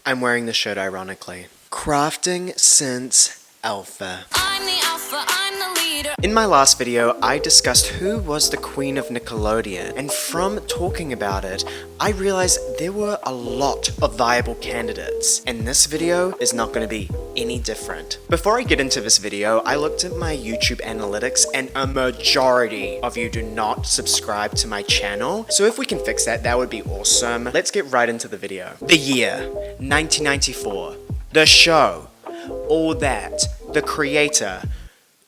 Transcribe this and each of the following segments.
I'm wearing the shirt ironically. Crafting since Alpha. I'm the alpha, I'm the leader. In my last video, I discussed who was the Queen of Nickelodeon, and from talking about it, I realized there were a lot of viable candidates, and this video is not going to be any different. Before I get into this video, I looked at my YouTube analytics, and a majority of you do not subscribe to my channel, so if we can fix that, that would be awesome. Let's get right into the video. The year, 1994. The show, All That, the creator,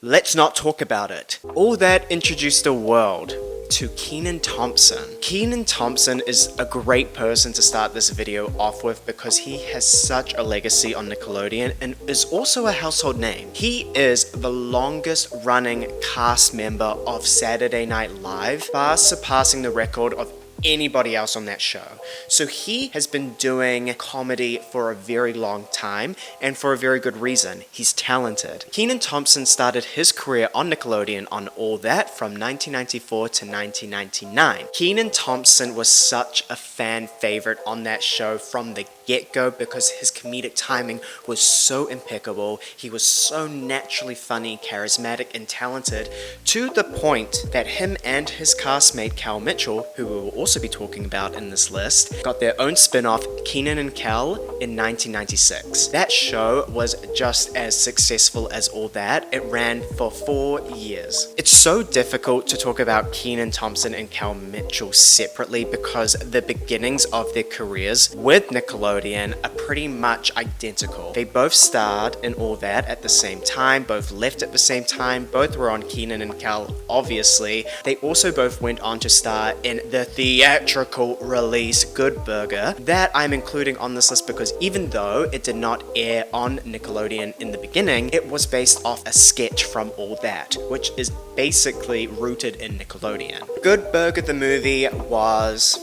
let's not talk about it. All That introduced the world to Kenan Thompson. Kenan Thompson is a great person to start this video off with because he has such a legacy on Nickelodeon and is also a household name. He is the longest running cast member of Saturday Night Live, far surpassing the record of anybody else on that show. So he has been doing comedy for a very long time and for a very good reason. He's talented. Kenan Thompson started his career on Nickelodeon on All That from 1994 to 1999. Kenan Thompson was such a fan favorite on that show from the get-go because his comedic timing was so impeccable. He was so naturally funny, charismatic, and talented to the point that him and his castmate Kel Mitchell, who we will also be talking about in this list, got their own spin-off, Kenan and Kel, in 1996. That show was just as successful as All That. It ran for 4 years. It's so difficult to talk about Kenan Thompson and Kel Mitchell separately because the beginnings of their careers with Nickelodeon are pretty much identical. They both starred in All That at the same time, both left at the same time, both were on Kenan and Kel, obviously. They also both went on to star in the theatrical release Good Burger that I'm including on this list because even though it did not air on Nickelodeon in the beginning, it was based off a sketch from All That, which is basically rooted in Nickelodeon. Good Burger the movie was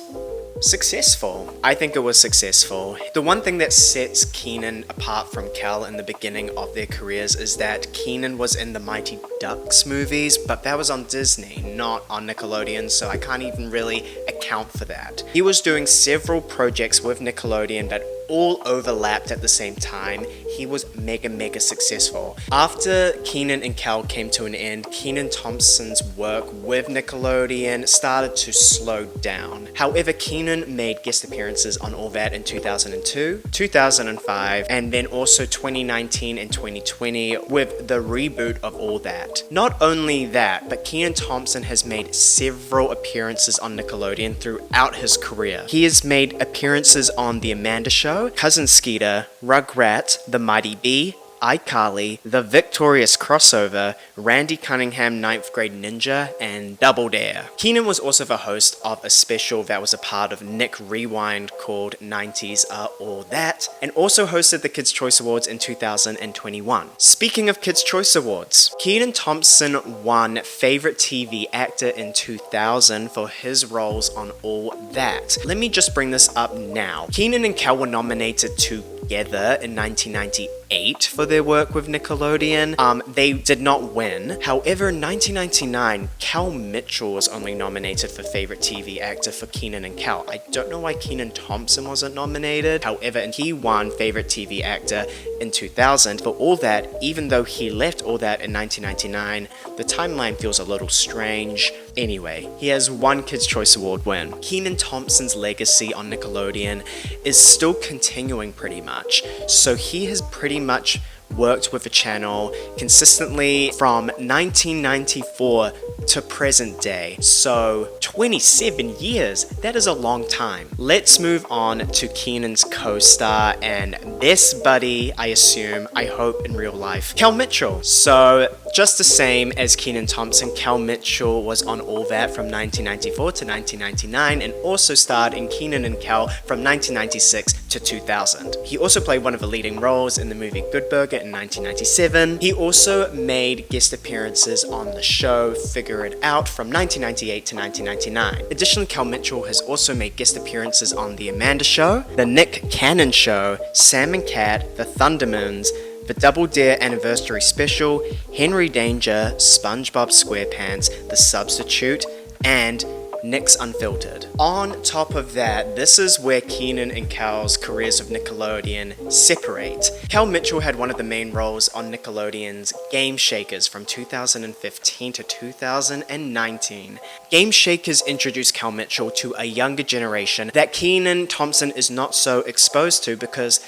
successful. I think it was successful. The one thing that sets Kenan apart from Kel in the beginning of their careers is that Kenan was in the Mighty Ducks movies, but that was on Disney, not on Nickelodeon, so I can't even really account for that. He was doing several projects with Nickelodeon that all overlapped at the same time. He was mega successful. After Kenan and Kel came to an end, Kenan Thompson's work with Nickelodeon started to slow down. However, Kenan made guest appearances on All That in 2002, 2005, and then also 2019 and 2020 with the reboot of All That. Not only that, but Kenan Thompson has made several appearances on Nickelodeon throughout his career. He has made appearances on The Amanda Show, Cousin Skeeter, Rugrats, The Mighty Bee, iCarly, The Victorious Crossover, Randy Cunningham 9th Grade Ninja, and Double Dare. Kenan was also the host of a special that was a part of Nick Rewind called 90s Are All That, and also hosted the Kids' Choice Awards in 2021. Speaking of Kids' Choice Awards, Kenan Thompson won Favorite TV Actor in 2000 for his roles on All That. Let me just bring this up now. Kenan and Kel were nominated together in 1998 for their work with Nickelodeon. They did not win. However, in 1999, Kel Mitchell was only nominated for Favorite TV Actor for Kenan and Kel. I don't know why Kenan Thompson wasn't nominated. However, he won Favorite TV Actor in 2000 for All That. Even though he left All That in 1999, the timeline feels a little strange. Anyway, he has one Kids' Choice Award win. Kenan Thompson's legacy on Nickelodeon is still continuing pretty much. So he has pretty much worked with the channel consistently from 1994 to present day. So 27 years, that is a long time. Let's move on to Kenan's co-star and best buddy, I assume, I hope in real life, Kel Mitchell. So just the same as Kenan Thompson, Kel Mitchell was on All That from 1994 to 1999 and also starred in Kenan and Kel from 1996 to 2000. He also played one of the leading roles in the movie Good Burger in 1997. He also made guest appearances on the show Figure It Out from 1998 to 1999. Additionally, Kel Mitchell has also made guest appearances on The Amanda Show, The Nick Cannon Show, Sam and Cat, The Thundermans, The Double Dare Anniversary Special, Henry Danger, SpongeBob SquarePants, The Substitute, and Nick's Unfiltered. On top of that, this is where Kenan and Kel's careers of Nickelodeon separate. Kel Mitchell had one of the main roles on Nickelodeon's Game Shakers from 2015 to 2019. Game Shakers introduced Kel Mitchell to a younger generation that Kenan Thompson is not so exposed to because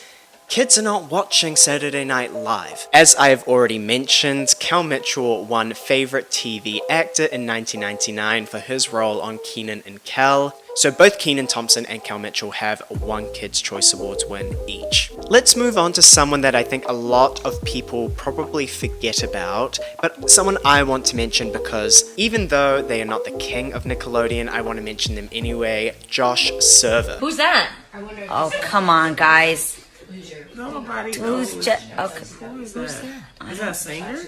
kids are not watching Saturday Night Live. As I have already mentioned, Kel Mitchell won Favorite TV Actor in 1999 for his role on Kenan and Kel. So both Kenan Thompson and Kel Mitchell have one Kids' Choice Awards win each. Let's move on to someone that I think a lot of people probably forget about, but someone I want to mention because even though they are not the king of Nickelodeon, I want to mention them anyway. Josh Server. Who's that? Oh, come on, guys. Nobody Who's knows. okay. Who is that? Is that a singer?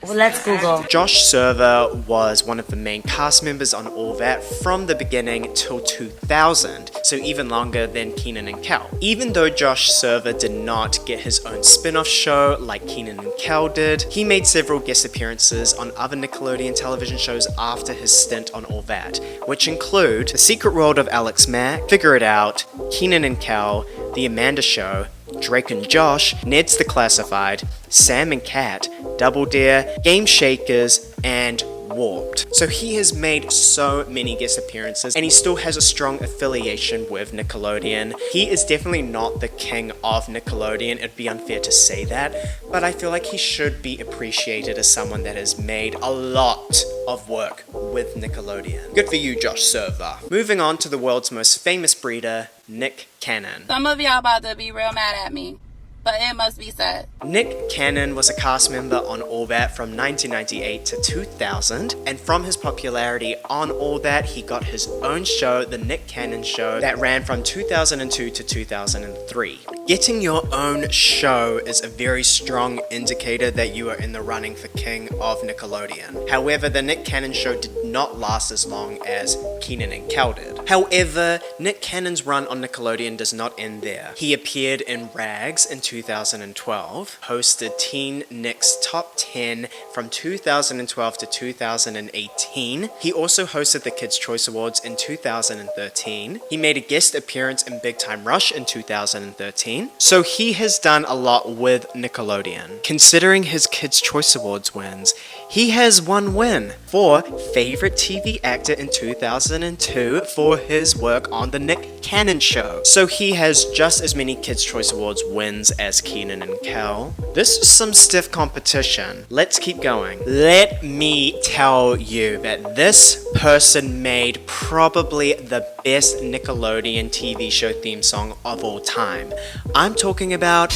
Well, let's Google. Josh Server was one of the main cast members on All That from the beginning till 2000, so even longer than Kenan and Kel. Even though Josh Server did not get his own spin-off show like Kenan and Kel did, he made several guest appearances on other Nickelodeon television shows after his stint on All That, which include The Secret World of Alex Mack, Figure It Out, Kenan and Kel, The Amanda Show, Drake and Josh, Ned's The Classified, Sam and Cat, Double Dare, Game Shakers, and Warped. So he has made so many guest appearances and he still has a strong affiliation with Nickelodeon. He is definitely not the king of Nickelodeon, it'd be unfair to say that, but I feel like he should be appreciated as someone that has made a lot of work with Nickelodeon. Good for you, Josh Server. Moving on to the world's most famous breeder, Nick Cannon. Some of y'all about to be real mad at me, but it must be said. Nick Cannon was a cast member on All That from 1998 to 2000, and from his popularity on All That, he got his own show, The Nick Cannon Show, that ran from 2002 to 2003. Getting your own show is a very strong indicator that you are in the running for King of Nickelodeon. However, The Nick Cannon Show did not last as long as Kenan and Kel did. However, Nick Cannon's run on Nickelodeon does not end there. He appeared in Rags in 2012, hosted Teen Nick's Top 10 from 2012 to 2018. He also hosted the Kids' Choice Awards in 2013. He made a guest appearance in Big Time Rush in 2013. So he has done a lot with Nickelodeon. Considering his Kids' Choice Awards wins, he has one win for Favorite TV Actor in 2002 for his work on The Nick Cannon Show. So he has just as many Kids' Choice Awards wins as Kenan and Kel. This is some stiff competition. Let's keep going. Let me tell you that this person made probably the best Nickelodeon TV show theme song of all time. I'm talking about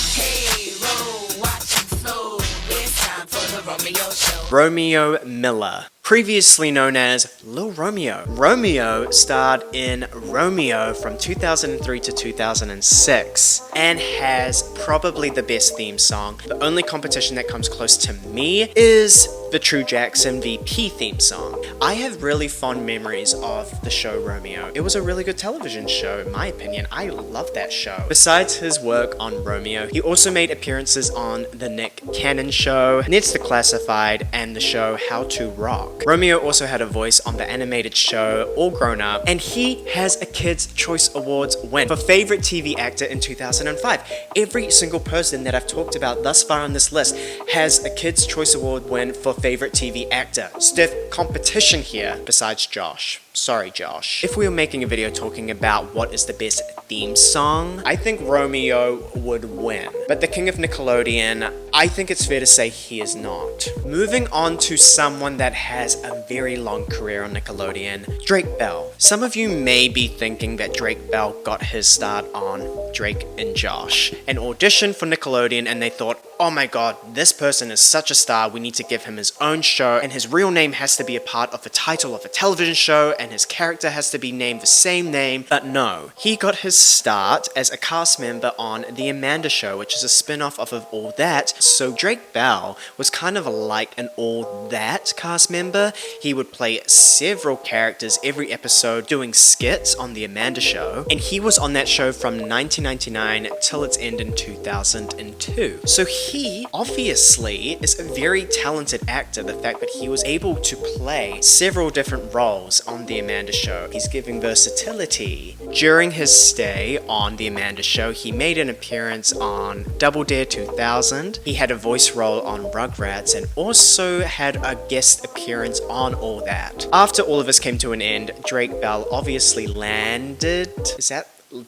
Romeo Miller, previously known as Lil Romeo. Romeo starred in Romeo from 2003 to 2006 and has probably the best theme song. The only competition that comes close to me is the True Jackson VP theme song. I have really fond memories of the show Romeo. It was a really good television show, in my opinion. I love that show. Besides his work on Romeo, he also made appearances on The Nick Cannon Show, Ned's The Classified, and the show How to Rock. Romeo also had a voice on the animated show All Grown Up, and he has a Kids' Choice Awards win for Favorite TV Actor in 2005. Every single person that I've talked about thus far on this list has a Kids' Choice Award win for Favorite TV Actor. Stiff competition here, besides Josh. Sorry, Josh. If we were making a video talking about what is the best theme song, I think Romeo would win. But the King of Nickelodeon, I think it's fair to say he is not. Moving on to someone that has a very long career on Nickelodeon, Drake Bell. Some of you may be thinking that Drake Bell got his start on Drake and Josh, an audition for Nickelodeon, and they thought, oh my god, this person is such a star, we need to give him his own show, and his real name has to be a part of the title of a television show, and his character has to be named the same name. But no, he got his start as a cast member on The Amanda Show, which is a spin-off of All That. So Drake Bell was kind of like an All That cast member. He would play several characters every episode, doing skits on The Amanda Show, and he was on that show from 1999 till its end in 2002. So he obviously is a very talented actor. The fact that he was able to play several different roles on The Amanda Show, he's giving versatility. During his stay on The Amanda Show, he made an appearance on Double Dare 2000. He had a voice role on Rugrats and also had a guest appearance on All That. After all of this came to an end, Drake Bell obviously landed.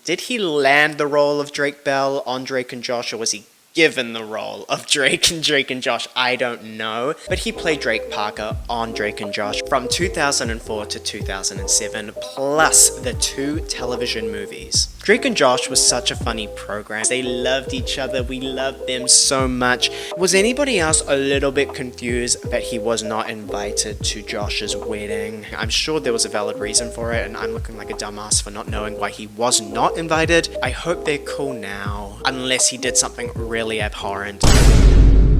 Did he land the role of Drake Bell on Drake and Josh, or was he given the role of Drake and Josh? I don't know. But he played Drake Parker on Drake and Josh from 2004 to 2007, plus the 2 television movies. Drake and Josh was such a funny program. They loved each other. We loved them so much. Was anybody else a little bit confused that he was not invited to Josh's wedding? I'm sure there was a valid reason for it, and I'm looking like a dumbass for not knowing why he was not invited. I hope they're cool now, unless he did something really abhorrent.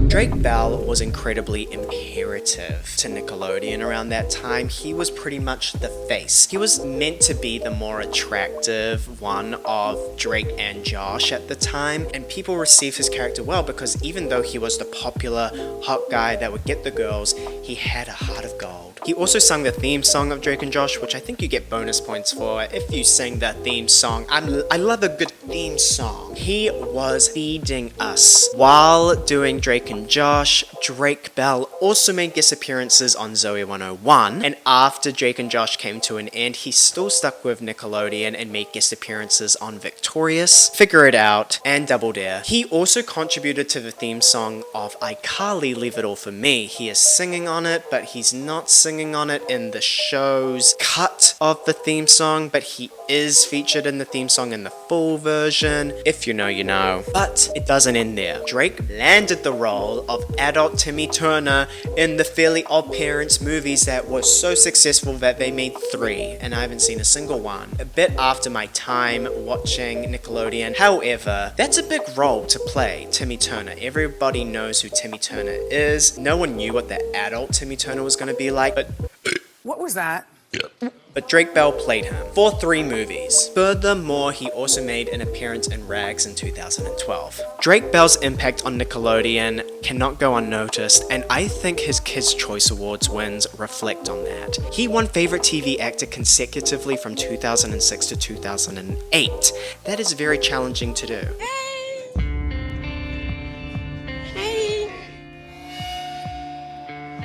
Drake Bell was incredibly imperative to Nickelodeon around that time. He was pretty much the face. He was meant to be the more attractive one of Drake and Josh at the time, and people received his character well because even though he was the popular hot guy that would get the girls, he had a heart of gold. He also sung the theme song of Drake and Josh, which I think you get bonus points for if you sing the theme song. I love a good theme song. He was feeding us. While doing Drake and Josh, Drake Bell also made guest appearances on Zoey 101, and after Drake and Josh came to an end, he still stuck with Nickelodeon and made guest appearances on Victorious, Figure It Out, and Double Dare. He also contributed to the theme song of iCarly, Leave It All For Me. He is singing on it, but he's not singing on it in the show's cut of the theme song, but he is featured in the theme song in the full version. If you know, you know. But it doesn't end there. Drake landed the role of adult Timmy Turner in the Fairly Odd Parents movies that was so successful that they made 3, and I haven't seen a single one. A bit after my time watching Nickelodeon. However, that's a big role to play, Timmy Turner. Everybody knows who Timmy Turner is. No one knew what the adult Timmy Turner was going to be like, but what was that? But Drake Bell played him for 3 movies. Furthermore, he also made an appearance in Rags in 2012. Drake Bell's impact on Nickelodeon cannot go unnoticed, and I think his Kids' Choice Awards wins reflect on that. He won Favorite TV Actor consecutively from 2006 to 2008. That is very challenging to do. Hey.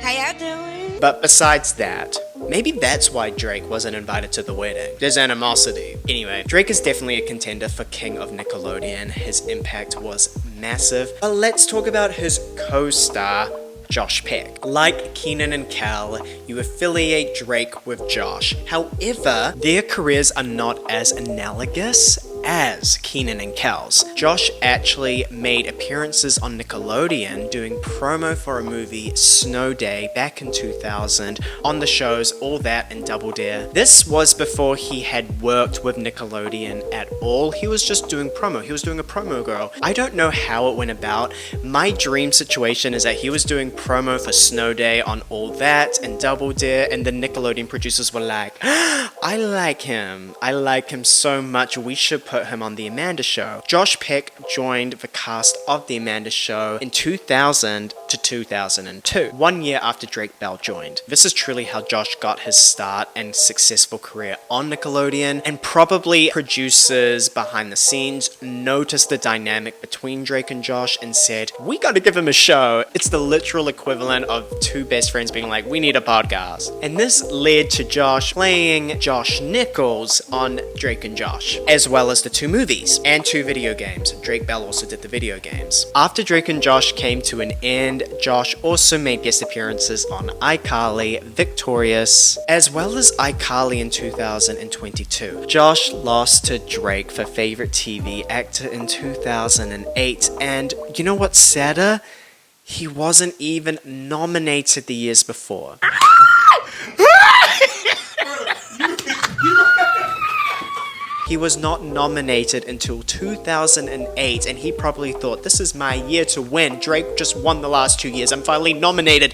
How y'all doing? But besides that, maybe that's why Drake wasn't invited to the wedding. There's animosity. Anyway, Drake is definitely a contender for King of Nickelodeon. His impact was massive. But let's talk about his co-star, Josh Peck. Like Kenan and Kel, you affiliate Drake with Josh. However, their careers are not as analogous as Kenan and Kel's. Josh actually made appearances on Nickelodeon doing promo for a movie, Snow Day, back in 2000 on the shows All That and Double Dare. This was before he had worked with Nickelodeon at all. He was just doing promo. He was doing a promo girl. I don't know how it went about. My dream situation is that he was doing promo for Snow Day on All That and Double Dare, and the Nickelodeon producers were like, I like him so much, we should put him on The Amanda Show. Josh Peck joined the cast of The Amanda Show in 2000 to 2002, 1 year after Drake Bell joined. This is truly how Josh got his start and successful career on Nickelodeon, and probably producers behind the scenes noticed the dynamic between Drake and Josh and said, we gotta give him a show. It's the literal equivalent of 2 best friends being like, we need a podcast. And this led to Josh playing Josh Nichols on Drake and Josh, as well as the 2 movies and 2 video games. Drake Bell also did the video games. After Drake and Josh came to an end, Josh also made guest appearances on iCarly, Victorious, as well as iCarly in 2022. Josh lost to Drake for Favorite TV Actor in 2008, and you know what's sadder? He wasn't even nominated the years before. He was not nominated until 2008, and he probably thought, this is my year to win. Drake just won the last 2 years. I'm finally nominated.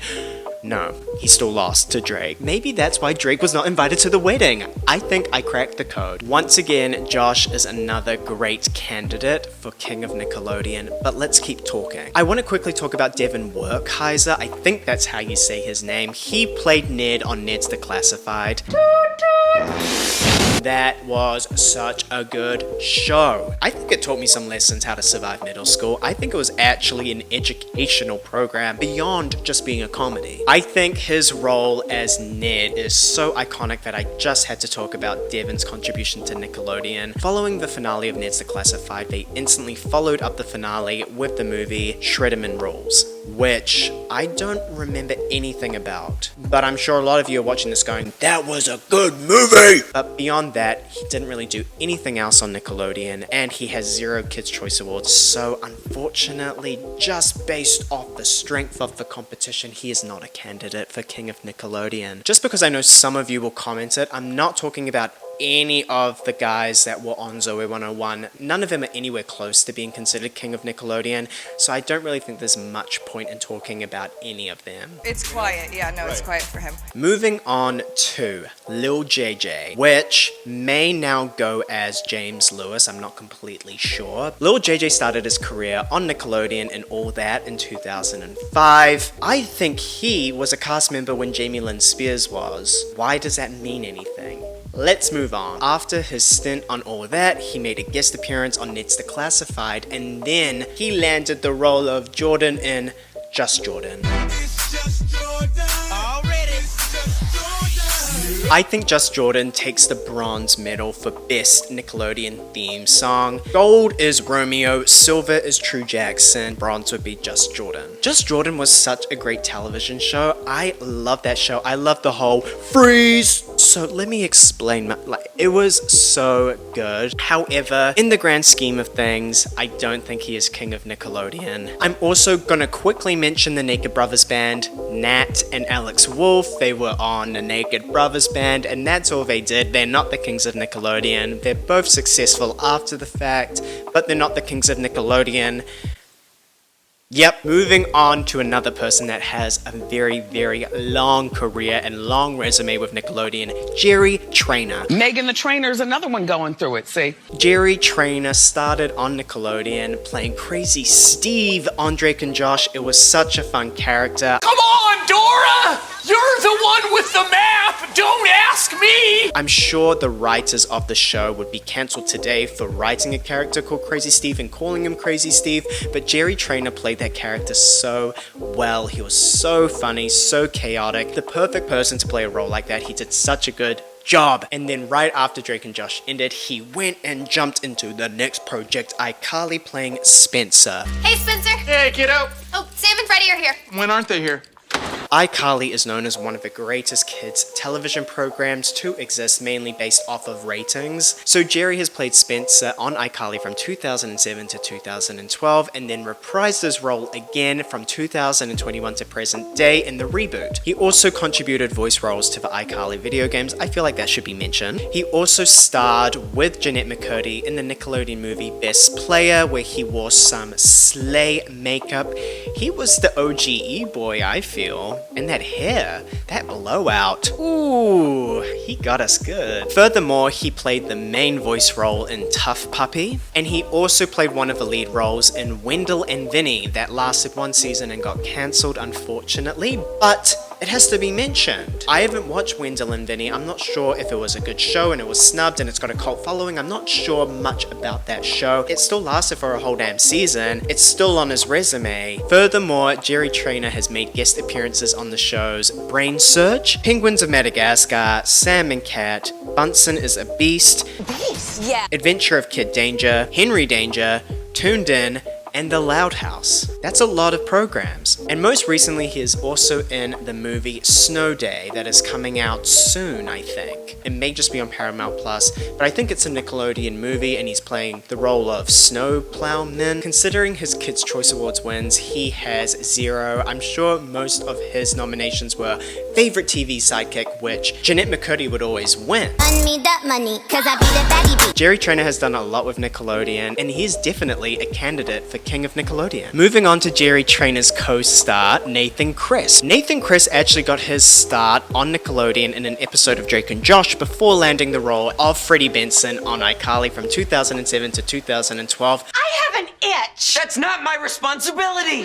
No, he still lost to Drake. Maybe that's why Drake was not invited to the wedding. I think I cracked the code. Once again, Josh is another great candidate for King of Nickelodeon, but let's keep talking. I want to quickly talk about Devon Werkheiser. I think that's how you say his name. He played Ned on Ned's Declassified. That was such a good show. I think it taught me some lessons how to survive middle school. I think it was actually an educational program beyond just being a comedy. I think his role as Ned is so iconic that I just had to talk about Devon's contribution to Nickelodeon. Following the finale of Ned's Declassified, they instantly followed up the finale with the movie Shredderman Rules, which I don't remember anything about. But I'm sure a lot of you are watching this going, that was a good movie! But beyond that, he didn't really do anything else on Nickelodeon, and he has 0 Kids' Choice Awards, so unfortunately, just based off the strength of the competition, he is not a candidate for King of Nickelodeon. Just because I know some of you will comment it, I'm not talking about any of the guys that were on Zoey 101. None of them are anywhere close to being considered King of Nickelodeon, so I don't really think there's much point in talking about any of them. It's quiet, yeah, no, it's quiet for him. Moving on to Lil JJ, which may now go as James Lewis, I'm not completely sure. Lil JJ started his career on Nickelodeon and all that in 2005. I think he was a cast member when Jamie Lynn Spears was. Why does that mean anything? Let's move on. After his stint on All That, he made a guest appearance on Ned's Declassified, and then he landed the role of Jordan in Just Jordan. I think Just Jordan takes the bronze medal for best Nickelodeon theme song. Gold is Romeo, silver is True Jackson, bronze would be Just Jordan. Just Jordan was such a great television show. I love that show. I love the whole freeze. So let me explain, it was so good. However, in the grand scheme of things, I don't think he is King of Nickelodeon. I'm also gonna quickly mention the Naked Brothers band, Nat and Alex Wolff. They were on the Naked Brothers band, and that's all they did. They're not the Kings of Nickelodeon. They're both successful after the fact, but they're not the Kings of Nickelodeon. Yep, moving on to another person that has a very, very long career and long resume with Nickelodeon, Jerry Trainor. Megan the Trainor's another one going through it, see? Jerry Trainor started on Nickelodeon playing Crazy Steve on Drake and Josh. It was such a fun character. Come on, Dora! You're the one with the map! Don't ask me! I'm sure the writers of the show would be cancelled today for writing a character called Crazy Steve and calling him Crazy Steve, but Jerry Trainor played that character so well. He was so funny, so chaotic, the perfect person to play a role like that. He did such a good job. And then right after Drake and Josh ended, he went and jumped into the next project, iCarly playing Spencer. Hey, Spencer. Hey, kiddo. Oh, Sam and Freddie are here. When aren't they here? iCarly is known as one of the greatest kids television programs to exist, mainly based off of ratings. So Jerry has played Spencer on iCarly from 2007 to 2012 and then reprised his role again from 2021 to present day in the reboot. He also contributed voice roles to the iCarly video games. I feel like that should be mentioned. He also starred with Jeanette McCurdy in the Nickelodeon movie Best Player, where he wore some slay makeup. He was the OGE boy, I feel. And that hair, that blowout, ooh, he got us good. Furthermore, he played the main voice role in Tough Puppy, and he also played one of the lead roles in Wendell and Vinny that lasted one season and got cancelled, unfortunately, but it has to be mentioned. I haven't watched Wendell and Vinny. I'm not sure if it was a good show and it was snubbed and it's got a cult following. I'm not sure much about that show. It still lasted for a whole damn season. It's still on his resume. Furthermore, Jerry Trainor has made guest appearances on the shows Brain Surge, Penguins of Madagascar, Sam and Cat, Bunsen is a Beast, Yeah. Adventure of Kid Danger, Henry Danger, Tuned In, and The Loud House. That's a lot of programs. And most recently, he is also in the movie Snow Day that is coming out soon, I think. It may just be on Paramount Plus, but I think it's a Nickelodeon movie and he's playing the role of Snow Plowman. Considering his Kids' Choice Awards wins, he has 0. I'm sure most of his nominations were Favorite TV Sidekick, which Jeanette McCurdy would always win. I need that money, cause I be the baddie. Jerry Trainor has done a lot with Nickelodeon, and he's definitely a candidate for King of Nickelodeon. Moving on to Jerry Trainor's co-star, Nathan Kress. Nathan Kress actually got his start on Nickelodeon in an episode of Drake and Josh before landing the role of Freddie Benson on iCarly from 2007 to 2012. I have an itch. That's not my responsibility.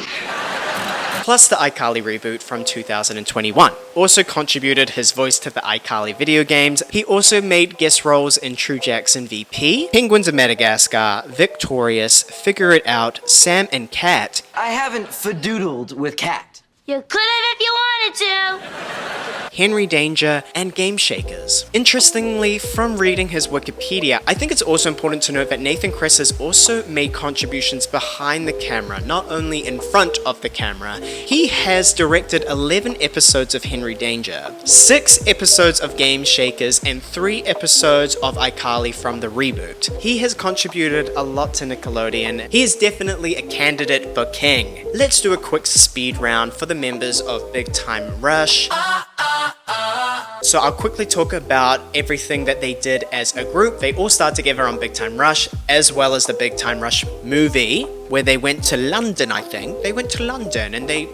Plus the iCarly reboot from 2021. Also contributed his voice to the iCarly video games. He also made guest roles in True Jackson VP, Penguins of Madagascar, Victorious, Figure It Out, Sam and Cat. I haven't fadoodled with Cat. You could have if you wanted to. Henry Danger, and Game Shakers. Interestingly, from reading his Wikipedia, I think it's also important to note that Nathan Kress has also made contributions behind the camera, not only in front of the camera. He has directed 11 episodes of Henry Danger, 6 episodes of Game Shakers, and 3 episodes of iCarly from the reboot. He has contributed a lot to Nickelodeon. He is definitely a candidate for King. Let's do a quick speed round for the members of Big Time Rush. So I'll quickly talk about everything that they did as a group. They all starred together on Big Time Rush, as well as the Big Time Rush movie, where they went to London, I think. They went to London and they've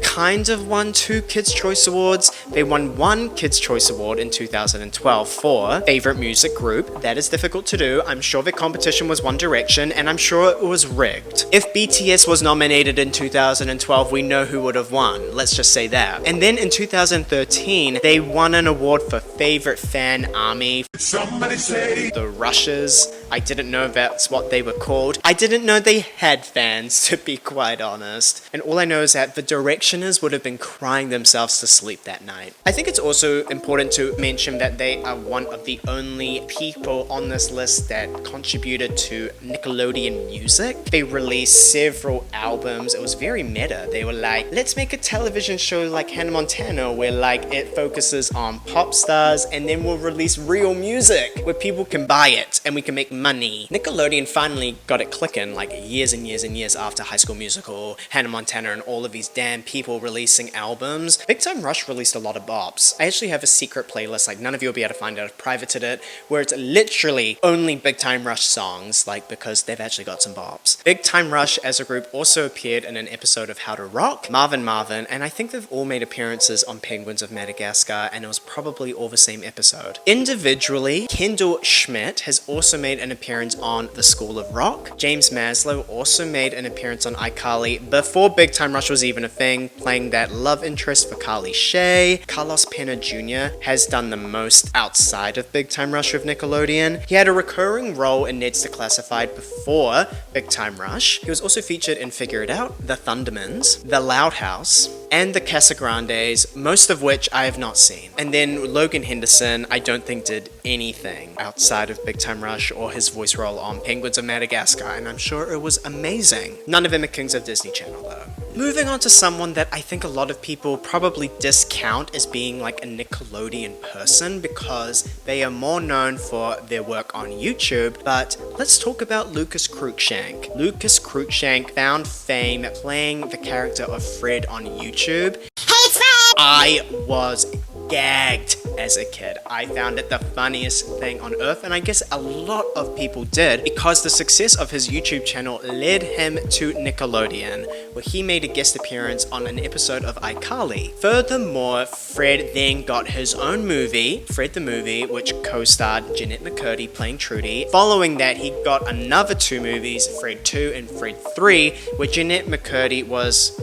kind of won 2 Kids' Choice Awards. They won 1 Kids' Choice Award in 2012 for Favorite Music Group. That is difficult to do. I'm sure the competition was One Direction, and I'm sure it was rigged. If BTS was nominated in 2012, we know who would have won. Let's just say that. And then in 2013, they won an award for Favorite Fan Army. Somebody say the Rushes. I didn't know that's what they were called. I didn't know they had fans, to be quite honest. And all I know is that the Directioners would have been crying themselves to sleep that night. I think it's also important to mention that they are one of the only people on this list that contributed to Nickelodeon music. They released several albums. It was very meta. They were like, let's make a television show like Hannah Montana where like it focuses on pop stars, and then we'll release real music where people can buy it and we can make money. Nickelodeon finally got it clicking like years and years and years after High School Musical, Hannah Montana, and all of these damn people releasing albums. Big Time Rush released a lot of bops. I actually have a secret playlist, like none of you will be able to find it, I've privated it, where it's literally only Big Time Rush songs, like because they've actually got some bops. Big Time Rush as a group also appeared in an episode of How to Rock, Marvin, and I think they've all made appearances on Penguins of Madagascar, and it was probably all the same episode. Individually, Kendall Schmidt has also made an appearance on The School of Rock. James Maslow also made an appearance on iCarly before Big Time Rush was even a thing, playing that love interest for Carly Shay. Carlos Pena Jr. has done the most outside of Big Time Rush with Nickelodeon. He had a recurring role in Ned's Declassified before Big Time Rush. He was also featured in Figure It Out, The Thundermans, The Loud House, and The Casagrandes, most of which I have not seen. And then Logan Henderson, I don't think did anything outside of Big Time Rush or his voice role on Penguins of Madagascar, and I'm sure it was amazing. None of them are Kings of Disney Channel though. Moving on to someone that I think a lot of people probably discount as being like a Nickelodeon person because they are more known for their work on YouTube, but let's talk about Lucas Cruikshank. Lucas Cruikshank found fame playing the character of Fred on YouTube. Hey, it's Fred! I was gagged as a kid. I found it the funniest thing on earth, and I guess a lot of people did because the success of his YouTube channel led him to Nickelodeon, where he made a guest appearance on an episode of iCarly. Furthermore, Fred then got his own movie, Fred the Movie, which co-starred Jeanette McCurdy playing Trudy. Following that, he got another 2 movies, Fred 2 and Fred 3, where Jeanette McCurdy was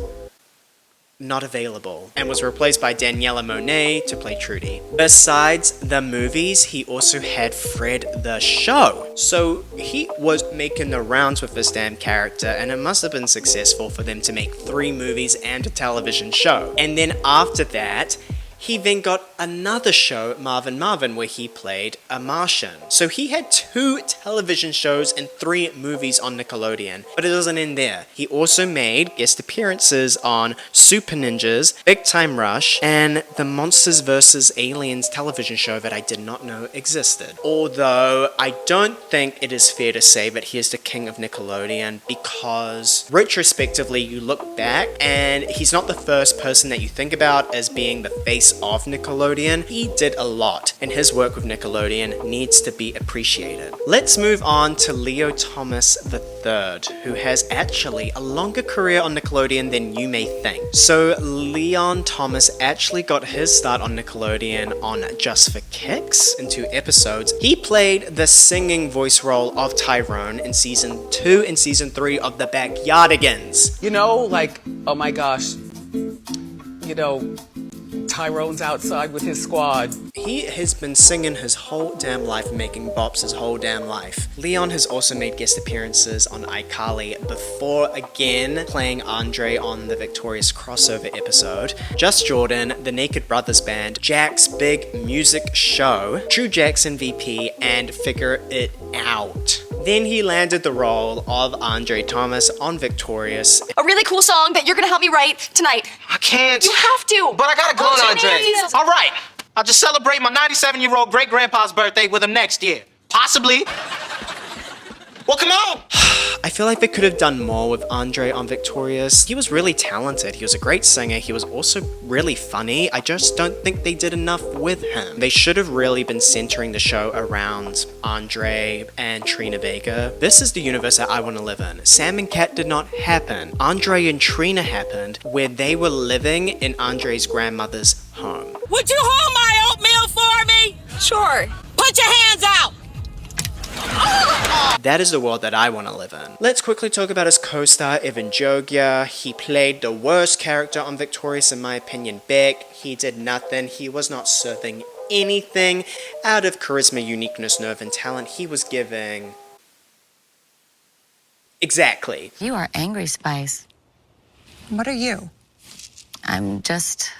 not available and was replaced by Daniela Monet to play Trudy. Besides the movies, he also had Fred the Show. So he was making the rounds with this damn character, and it must have been successful for them to make 3 movies and a television show. And then after that, he then got another show, Marvin, where he played a Martian. So he had 2 television shows and 3 movies on Nickelodeon, but it doesn't end there. He also made guest appearances on Super Ninjas, Big Time Rush, and the Monsters vs. Aliens television show that I did not know existed. Although I don't think it is fair to say that he is the king of Nickelodeon, because retrospectively you look back and he's not the first person that you think about as being the face of Nickelodeon, he did a lot, and his work with Nickelodeon needs to be appreciated. Let's move on to Leo Thomas III, who has actually a longer career on Nickelodeon than you may think. So Leon Thomas actually got his start on Nickelodeon on Just for Kicks in 2 episodes. He played the singing voice role of Tyrone in season 2 and season 3 of The Backyardigans. You know, like, oh my gosh, you know, Tyrone's outside with his squad. He has been singing his whole damn life, making bops his whole damn life. Leon has also made guest appearances on iCarly before again playing Andre on the Victorious crossover episode, Just Jordan, the Naked Brothers Band, Jack's big music show, True Jackson VP, and Figure It Out. Then he landed the role of Andre Thomas on Victorious. A really cool song that you're gonna help me write tonight. I can't. You have to. But I gotta go, Oh, Andre. jeez. All right. I'll just celebrate my 97-year-old great-grandpa's birthday with him next year. Possibly. Well, come on. I feel like they could have done more with Andre on Victorious. He was really talented. He was a great singer. He was also really funny. I just don't think they did enough with him. They should have really been centering the show around Andre and Trina Vega. This is the universe that I want to live in. Sam and Cat did not happen. Andre and Trina happened where they were living in Andre's grandmother's home. Would you hold my oatmeal for me? Sure. Put your hands out. That is the world that I want to live in. Let's quickly talk about his co-star, Avan Jogia. He played the worst character on Victorious, in my opinion, Peck. He did nothing. He was not serving anything out of charisma, uniqueness, nerve, and talent. He was giving... Exactly. You are angry, Spice. What are you? I'm just...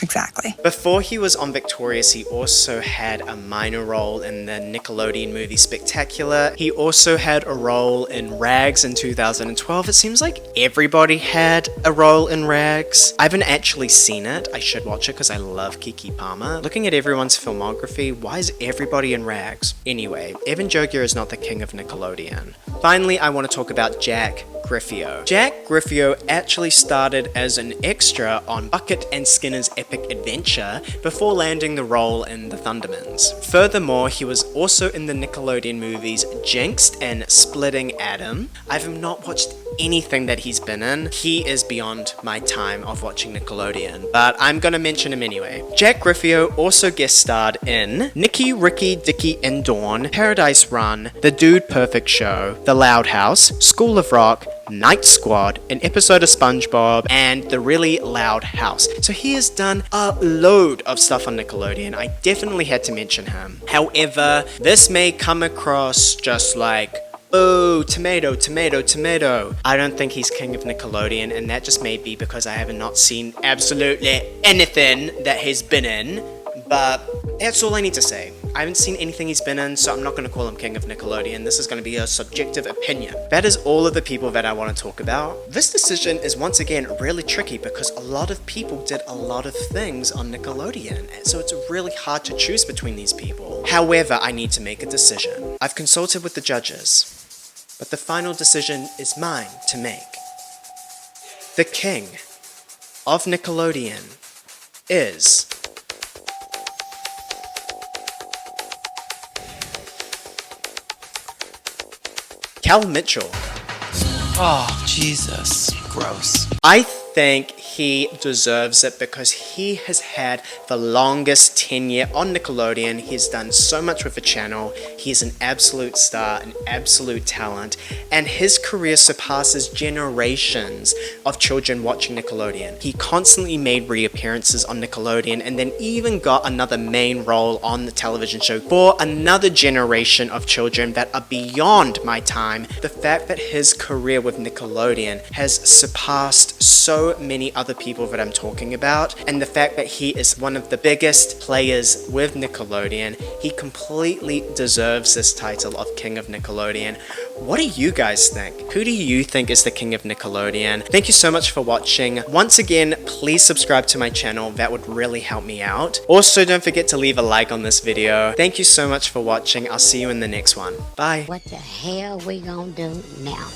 Exactly. Before he was on Victorious, he also had a minor role in the Nickelodeon movie Spectacular. He also had a role in Rags in 2012. It seems like everybody had a role in Rags. I haven't actually seen it. I should watch it because I love Kiki Palmer. Looking at everyone's filmography, why is everybody in Rags? Anyway, Avan Jogia is not the king of Nickelodeon. Finally, I want to talk about Jack Griffo. Jack Griffo actually started as an extra on Bucket and Skinner's Epic Adventure before landing the role in The Thundermans. Furthermore, he was also in the Nickelodeon movies Jinxed and Splitting Adam. I have not watched anything that he's been in. He is beyond my time of watching Nickelodeon, but I'm gonna mention him anyway. Jack Griffo also guest starred in Nicky, Ricky, Dicky, and Dawn, Paradise Run, The Dude Perfect Show, The Loud House, School of Rock, Night Squad, an episode of SpongeBob, and The Really Loud House. So he has done a load of stuff on Nickelodeon. I definitely had to mention him. However, this may come across just like, oh, tomato, tomato, tomato. I don't think he's king of Nickelodeon, and that just may be because I have not seen absolutely anything that he's been in, but that's all I need to say. I haven't seen anything he's been in, so I'm not going to call him king of Nickelodeon. This is going to be a subjective opinion. That is all of the people that I want to talk about. This decision is once again really tricky because a lot of people did a lot of things on Nickelodeon, so it's really hard to choose between these people. However, I need to make a decision. I've consulted with the judges, but the final decision is mine to make. The king of Nickelodeon is... Kel Mitchell. Oh, Jesus. Gross. I think he deserves it because he has had the longest tenure on Nickelodeon. He's done so much with the channel. He's an absolute star, an absolute talent, and his career surpasses generations of children watching Nickelodeon. He constantly made reappearances on Nickelodeon and then even got another main role on the television show for another generation of children that are beyond my time. The fact that his career with Nickelodeon has surpassed so many other people that I'm talking about, and the fact that he is one of the biggest players with Nickelodeon, he completely deserves this title of King of Nickelodeon. What do you guys think? Who do you think is the King of Nickelodeon? Thank you so much for watching. Once again, please subscribe to my channel. That would really help me out. Also, don't forget to leave a like on this video. Thank you so much for watching. I'll see you in the next one. Bye. What the hell we gonna do now?